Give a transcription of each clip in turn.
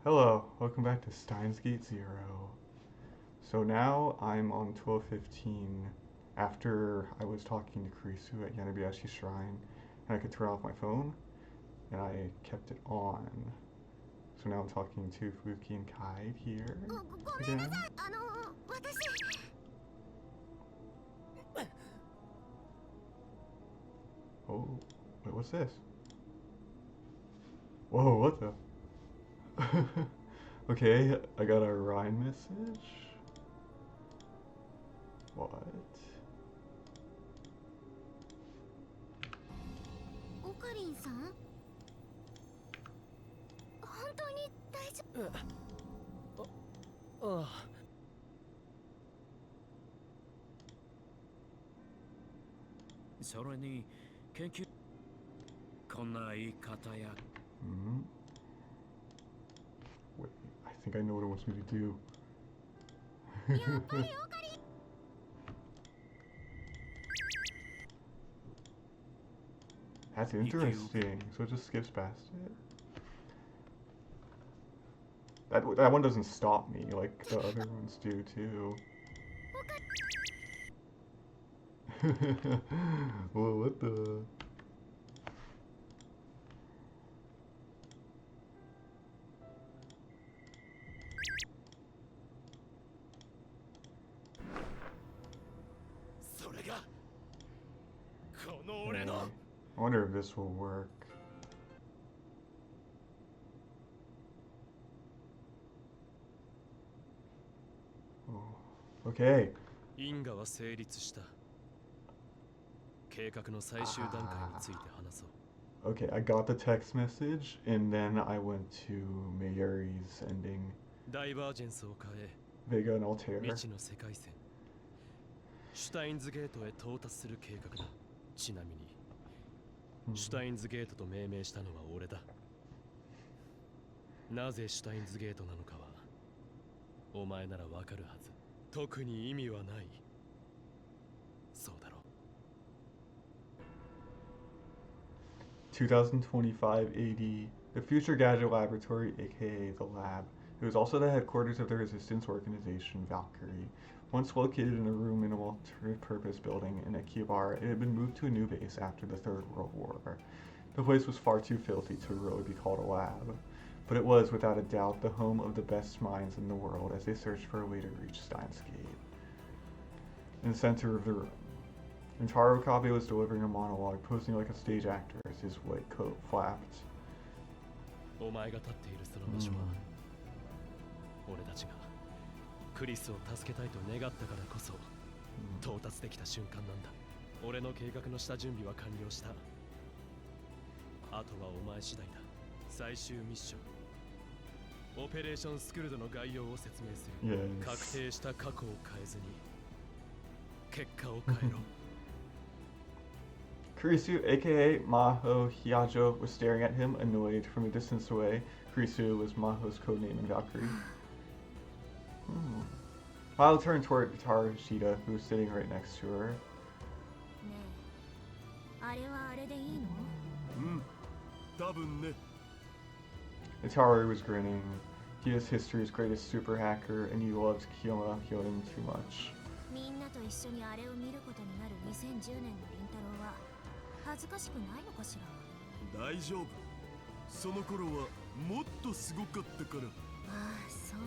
Hello, welcome back to Steins Gate Zero. So now I'm on 12:15 after I was talking to Kurisu at Yanabayashi's shrine and I could turn off my phone and I kept it on. So now I'm talking to Fuki and Kai here again. Oh, wait, what's this? Whoa, what the? Okay, I got a RINE message. What? オカリンさん本当に大丈夫ああ。それに研究こんな言い方や。Wait, I think I know what it wants me to do. やっぱりオカリン That's interesting. So it just skips past it. That one doesn't stop me like the other ones do too. Whoa, what the? I wonder if this will work. Oh, okay. 因果は成立した。計画の最終段階について話そう。Okay, I got the text message and then I went to Mayuri's ending. ダイバージェンスを変え、 Vega and Altair. 未知の世界線。シュタインズゲートへ到達する計画だ。ちなみに、シュタインズゲートと命名したのは俺だ。なぜシュタインズゲートなのかは、お前ならわかるはず。特に意味はない。そうだろう。2025 AD, the Future Gadget Laboratory, aka the Lab. It was also the headquarters of the resistance organization Valkyrie. Once located in a room in a multi-purpose building in Akihabara, it had been moved to a new base after the Third World War. The place was far too filthy to really be called a lab, but it was, without a doubt, the home of the best minds in the world as they searched for a way to reach Steins Gate. In the center of the room, Rintarou Kabe was delivering a monologue, posing like a stage actor as his white coat flapped. お前が立っているその場所は、俺たちがクリスを助けたいと願ったからこそ、到達できた瞬間なんだ。俺の計画の下準備は完了した。あとはお前次第だ。最終ミッション、オペレーションスクルドの概要を説明する。Yes. 確定した過去を変えずに結果を変えろ。Kurisu, aka Maho Hyajo, was staring at him, annoyed, from a distance away. Kurisu was Maho's codename in Valkyrie. Maho turned toward Rintarou Shida, who was sitting right next to her. ねえあれはあれでいいの多分ね。 Rintarou was grinning. He is history's greatest super hacker, and he loved Kyoma Hyoden too much. みんなと一緒にあれを見ることになる2010年の凛太郎は恥ずかしくないのかしら。大丈夫。その頃はもっとすごかったから。ああ、そう。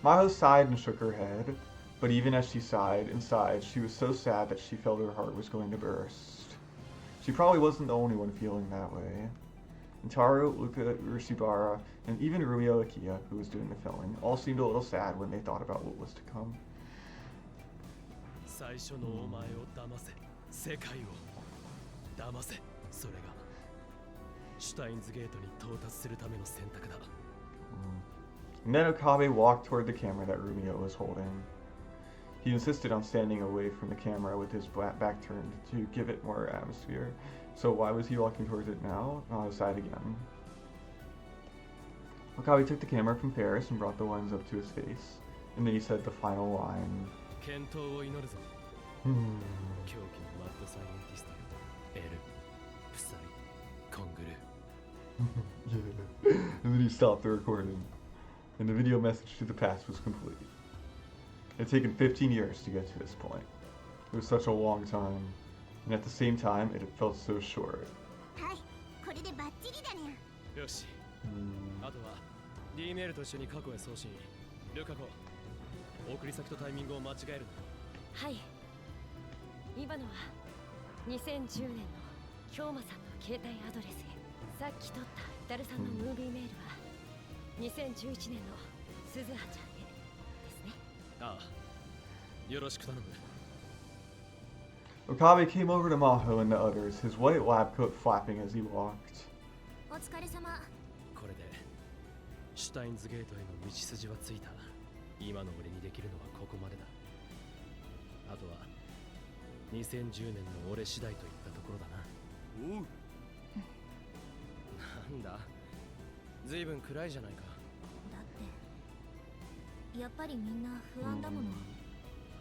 Maho sighed and shook her head, but even as she sighed, inside, she was so sad that she felt her heart was going to burst. She probably wasn't the only one feeling that way. Rintarou, looked at Urashibara, and even Rumio Akia, who was doing the filming, all seemed a little sad when they thought about what was to come. 最初のお前を騙せ、世界を騙せ。それがシュタインズゲートに到達するための選択だ。And then Okabe walked toward the camera that Rumio was holding. He insisted on standing away from the camera with his back turned to give it more atmosphere. So why was he walking towards it now? Maho sighed again. Okabe took the camera from Paris and brought the lens up to his face. And then he said the final line. 健闘を祈るぞ。狂気のマッドサイエンティストよ。エル、プサイ、コングルー。Yeah. And then he stopped the recording. And the video message to the past was complete. It had taken 15 years to get to this point. It was such a long time. And at the same time, it had felt so short. はい、これでバッチリだね。よし。あとは D メールと一緒に過去へ送信。ルカ子、送り先とタイミングを間違えるな。はい。今のは2010年の京馬さんの携帯アドレスへ。さっき撮ったダルさんのムービーメールは2011年の鈴葉ちゃんへですね。ああ、よろしく頼む。Okabe came over to Maho and the others, his white lab coat flapping as he walked. お疲れ様。これでシュタインズゲートへの道筋はついた。今の俺にできるのはここまでだ。あとは2010年の俺次第といったところだな。おう。なんだ、ずいぶん暗いじゃないか。だってやっぱりみんな不安だもの。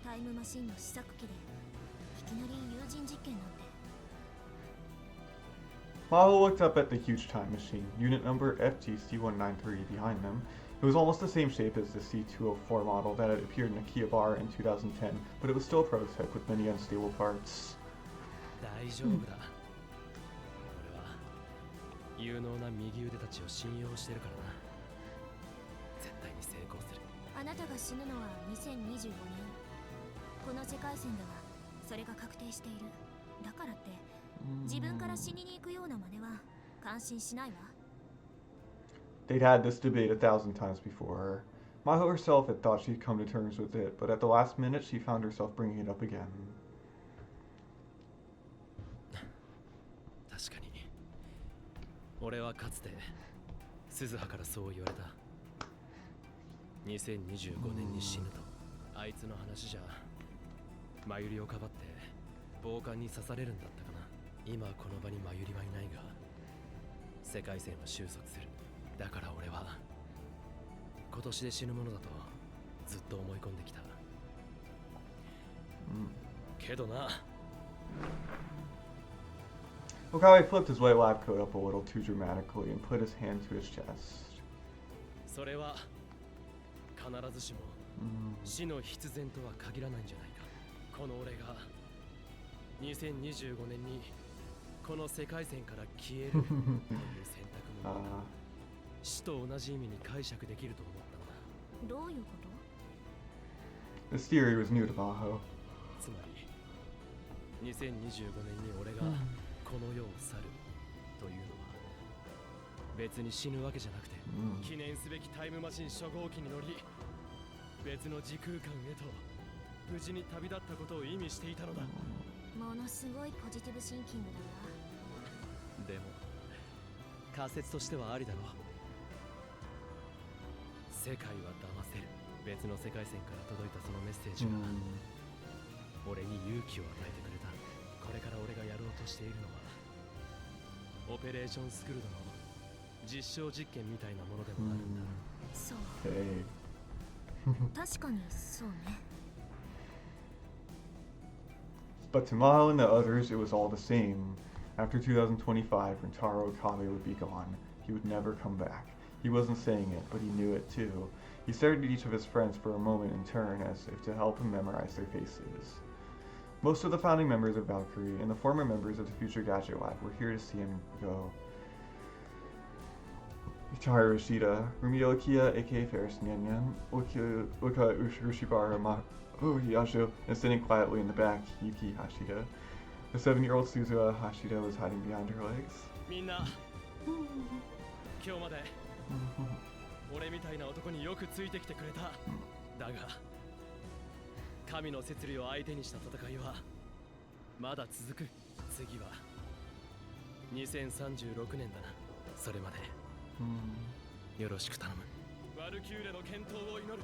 タイムマシンの試作機でいきなり有人実験なんて。Maho looked up at the huge time machine, unit number FTC193 behind them. It was almost the same shape as the C204 model that had appeared in a Kia bar in 2010, but it was still a prototype with many unstable parts. 大丈夫だ。俺は有能な右腕たちを信用してるからな。絶対に成功する。あなたが死ぬのは2025年。この世界線ではそれが確定している。だからって自分から死にに行くような真似は感心しないわ。They'd had this debate 1,000 times before. Maho herself had thought she'd come to terms with it, but at the last minute she found herself bringing it up again. 確かに俺はかつて鈴葉からそう言われた。2025年に死ぬとあいつの話じゃマユリをかばって暴漢に刺されるんだったかな。今この場にマユリはいないが世界線は収束する。だから俺は今年で死ぬものだとずっと思い込んできた。けどな。Okabe flipped his white lab coat up a little too dramatically and put his hand to his chest. それは必ずしも死の必然とは限らないんじゃないか。この俺が2025年にこの世界線から消えるという選択も死と同じ意味に解釈できると思ったんだ。どういうこと？ This theory was new to Maho. つまり2025年に俺がこの世を去るというのは別に死ぬわけじゃなくて、記念すべきタイムマシン初号機に乗り別の時空間へと無事に旅立ったことを意味していたのだ。ものすごいポジティブシンキングだわ。でも仮説としてはありだろう。世界は騙せる。別の世界線から届いたそのメッセージが俺に勇気を与えてくれた。これから俺がやろうとしているのはオペレーションスクルドの実証実験みたいなものでもあるんだ。そう。 Hey. 確かにそうね。But to Maho and the others, it was all the same. After 2025, Rintarou Okabe would be gone. He would never come back. He wasn't saying it, but he knew it too. He stared at each of his friends for a moment in turn, as if to help him memorize their faces. Most of the founding members of Valkyrie and the former members of the Future Gadget Lab were here to see him go. Ichihara Yoshida, Rumio Okiya, aka Ferris Nyanyan, Uka Ushibara Yasho, and sitting quietly in the back, Yuki Hashida. The 7-year-old Suzuha Hashida was hiding behind her legs. みんな今日まで俺みたいな男によくついてきてくれた。だが神の摂理を相手にした戦いはまだ続く。次は2036年だな。それまでよろしく頼む。ワルキューレの健闘を祈る。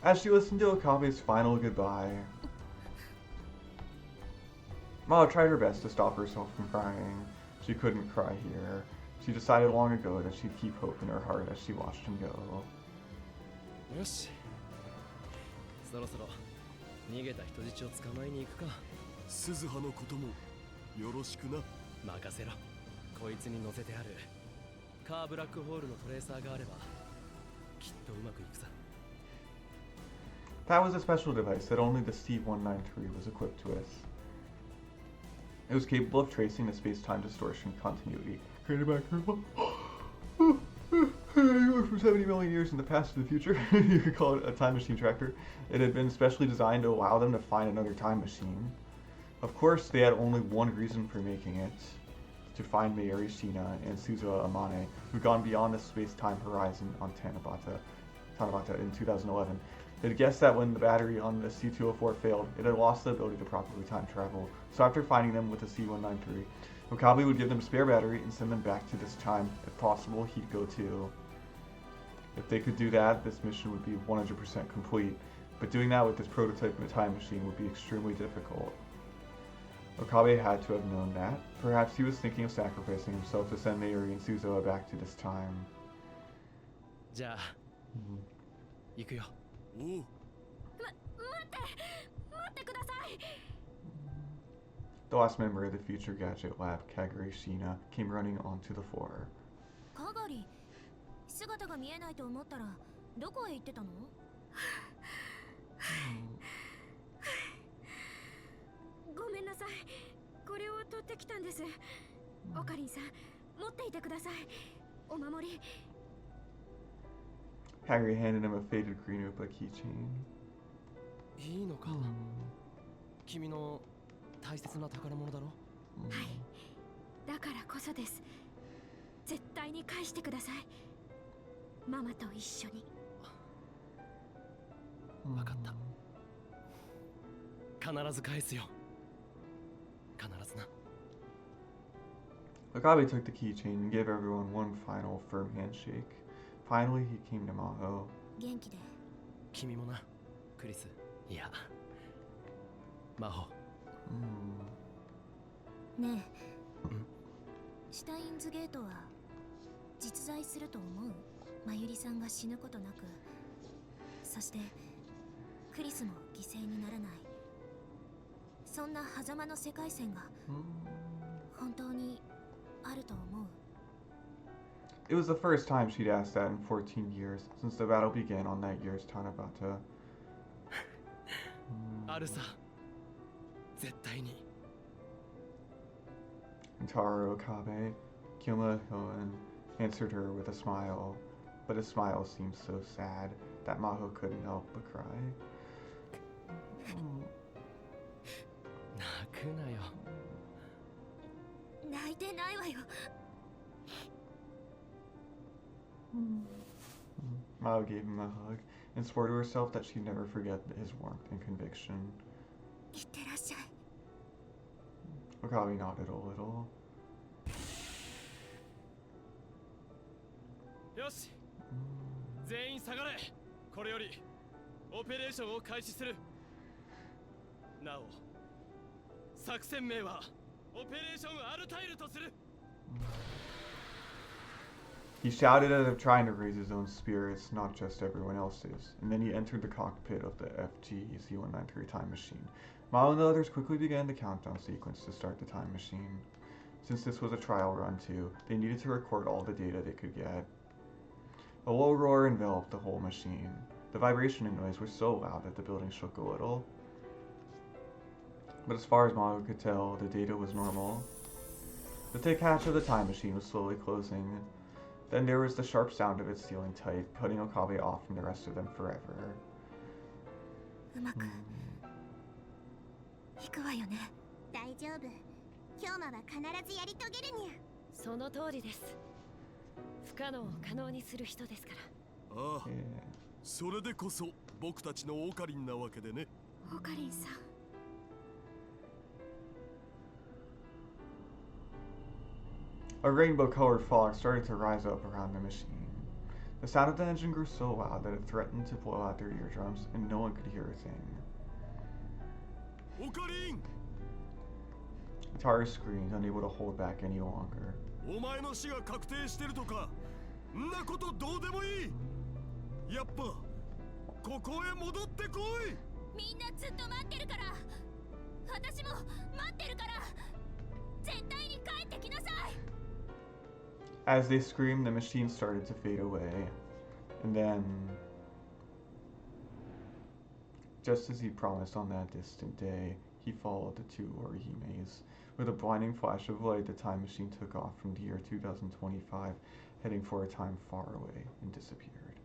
As she listened to Okabe's final goodbye, Mao tried her best to stop herself from crying. She couldn't cry here. She decided long ago that she'd keep hope in her heart as she watched him go. よし、そろそろ逃げた人質を捕まえに行くか。鈴葉のこともよろしくな。任せろ。こいつに乗せてあるカーブラックホールのトレーサーがあればきっとうまくいくさ。 That was a special device that only the C-193 was equipped with. It was capable of tracing the space-time distortion continuity created by from 70 million years in the past to the future. You could call it a time machine tractor. It had been specially designed to allow them to find another time machine. Of course, they had only one reason for making it: to find Mayuri Shina and Suzuha Amane, who'd gone beyond the space-time horizon on Tanabata in 2011. They'd guessed that when the battery on the C-204 failed, it had lost the ability to properly time travel. So after finding them with the C-193, Okabe would give them a spare battery and send them back to this time. If possible, he'd go too. If they could do that, this mission would be 100% complete. But doing that with this prototype of a time machine would be extremely difficult. Okabe had to have known that. Perhaps he was thinking of sacrificing himself to send Mayuri and Suzuha back to this time. じゃあ、行くよ。おう。待ってください。 The last member of the future gadget lab, Kagure Shina, came running onto the floor. かがり、姿が見えないと思ったらどこへ行ってたの？ごめんなさい。これを取ってきたんです。オカリンさん、持っていてください。お守り。 Kagure handed him a faded green Upa keychain. いいのか、君の大切な宝物だろ。はい。だからこそです。絶対に返してください。ママと一緒に。わかった。必ず返すよ。必ずな。 Okabe took the keychain and gave everyone one final firm handshake. Finally, he came to Maho. 元気で。君もな、クリス。いや、マホ。ねえ、シュタインズゲートは実在すると思う？まゆりさんが死ぬことなく、そしてクリスも犠牲にならない。そんな狭間の世界線が本当にあると思う？ It was the first time she'd asked that in 14 years, since the battle began on that year's Tanabata. あるさ。絶対に。 Rintarou, Okabe, Kyoma, Hououin answered her with a smile, but his smile seemed so sad that Maho couldn't help but cry. 泣くなよ。泣いてないわよ。 Maho gave him a hug and swore to herself that she'd never forget his warmth and conviction. いってらっしゃい。 Okabe nodded a little. よし、全員下がれ。これよりオペレーションを開始する。なお、作戦名はオペレーションアルタイルとする。 He shouted as if trying to raise his own spirits, not just everyone else's, and then he entered the cockpit of the FG Z-193 time machine. Mao and the others quickly began the countdown sequence to start the time machine. Since this was a trial run too, they needed to record all the data they could get. A low roar enveloped the whole machine. The vibration and noise were so loud that the building shook a little. But as far as Mao could tell, the data was normal. The thick hatch of the time machine was slowly closing. Then there was the sharp sound of it sealing tight, cutting Okabe off from the rest of them forever. うまくいくわよね。大丈夫。京馬は必ずやり遂げるにゃ。その通りです。不可能を可能にする人ですから。ああ、それでこそ僕たちのオカリンなわけでね。オカリンさん。 A rainbow-colored fog started to rise up around the machine. The sound of the engine grew so loud that it threatened to blow out their eardrums, and no one could hear a thing. オカリン！ Rintarou screamed, unable to hold back any longer. お前の死が確定してるとか、んなことどうでもいい。やっぱここへ戻ってこい。みんなずっと待ってるから。私も待ってるから。絶対に帰ってきなさい。As they screamed, the machine started to fade away. And then, just as he promised on that distant day, he followed the two Orihimes. With a blinding flash of light, the time machine took off from the year 2025, heading for a time far away, and disappeared.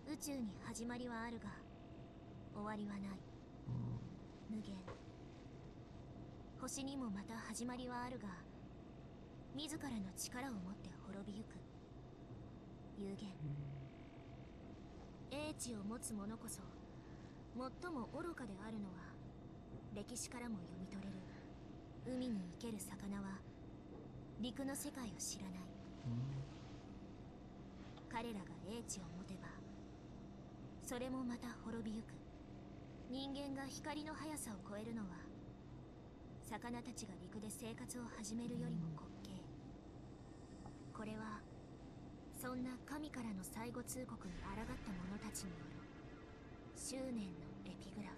宇宙に始まりはあるが終わりはない。無限。星にもまた始まりはあるが自らの力を持って滅びゆく。有限。英知を持つ者こそ最も愚かであるのは歴史からも読み取れる。海に生ける魚は陸の世界を知らない。彼らが英知を持てばそれもまた滅びゆく。人間が光の速さを超えるのは魚たちが陸で生活を始めるよりも滑稽。これはそんな神からの最後通告に抗った者たちによる執念のエピグラフ。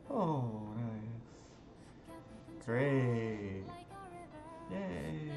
Oh, nice. Great. Yay.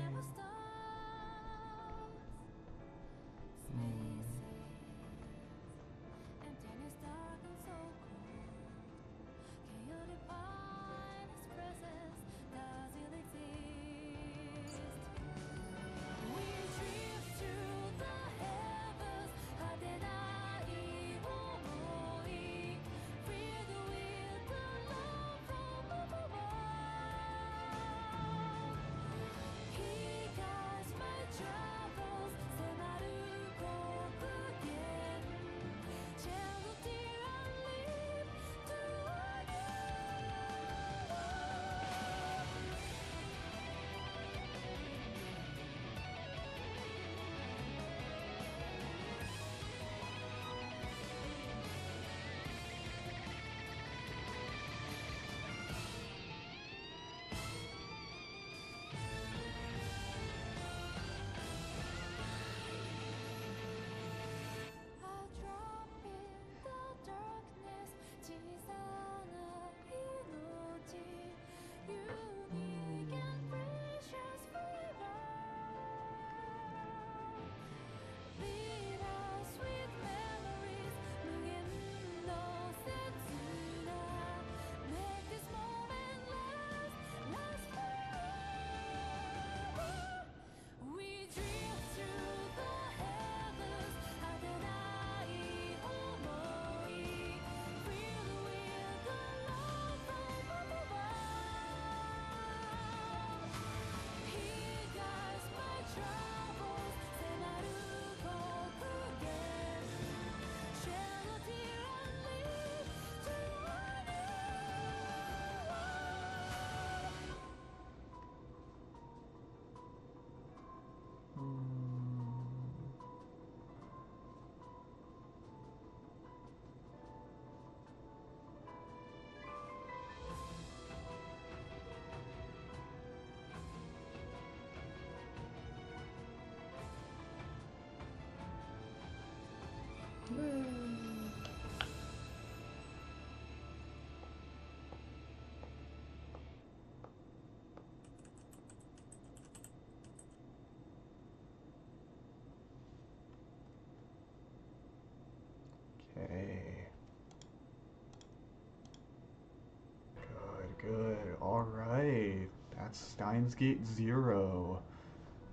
Okay. Good. All right. That's Steins Gate 0.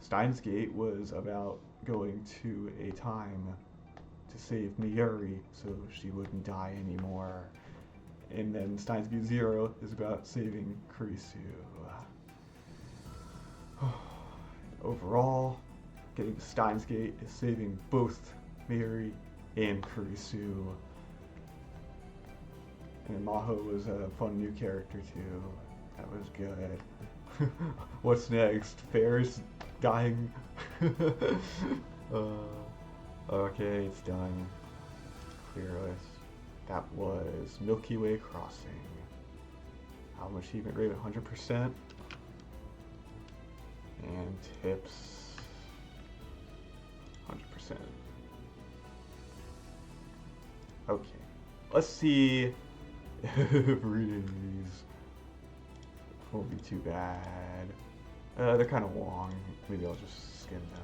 Steins Gate was about going to a time to save Mayuri so she wouldn't die anymore. And then Steins Gate 0 is about saving Kurisu. Overall, getting to Steins Gate is saving both Mayuri, and Kurisu. And Maho was a fun new character too. That was good. What's next? Ferris dying. Okay, it's done. Clear list. That was Milky-way Crossing. Album achievement rate 100%. And tips 100%. Okay. Let's see if reading these won't be too bad. They're kind of long. Maybe I'll just skim them.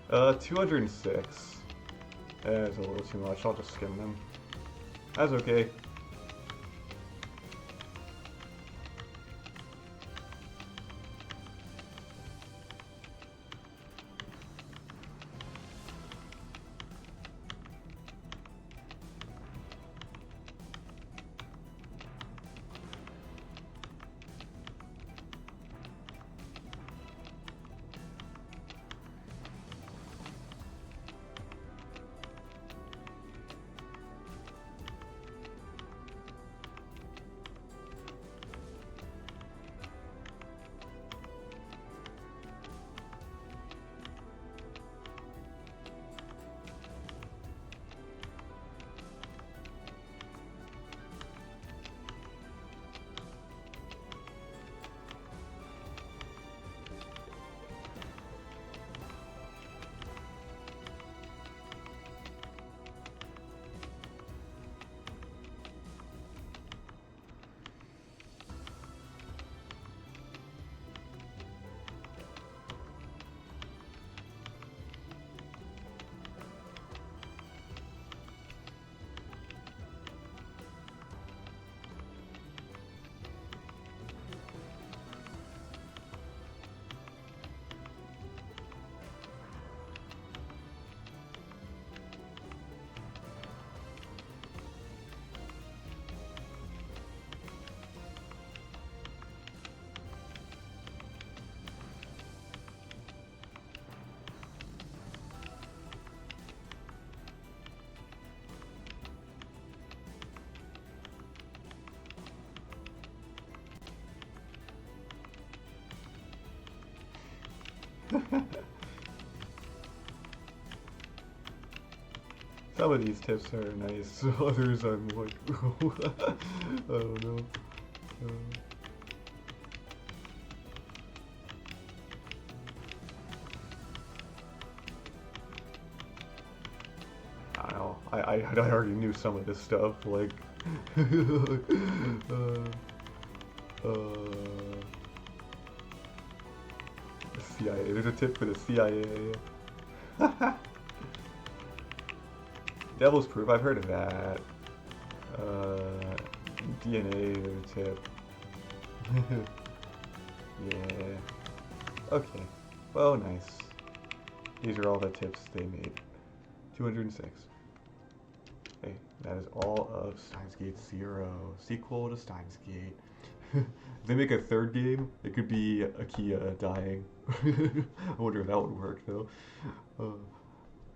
Uh, 206. That's a little too much. I'll just skim them. That's okay. Some of these tips are nice, others I'm like, I don't know. I don't know. I already knew some of this stuff, like, the CIA. There's a tip for the CIA. Devil's Proof, I've heard of that. DNA, there's a tip. Yeah. Okay. Well, nice. These are all the tips they made. 206. Hey, that is all of Steins Gate 0. Sequel to Steins Gate. If they make a third game, it could be Akia dying. I wonder if that would work, though.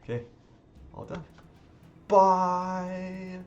Okay. All done. Bye!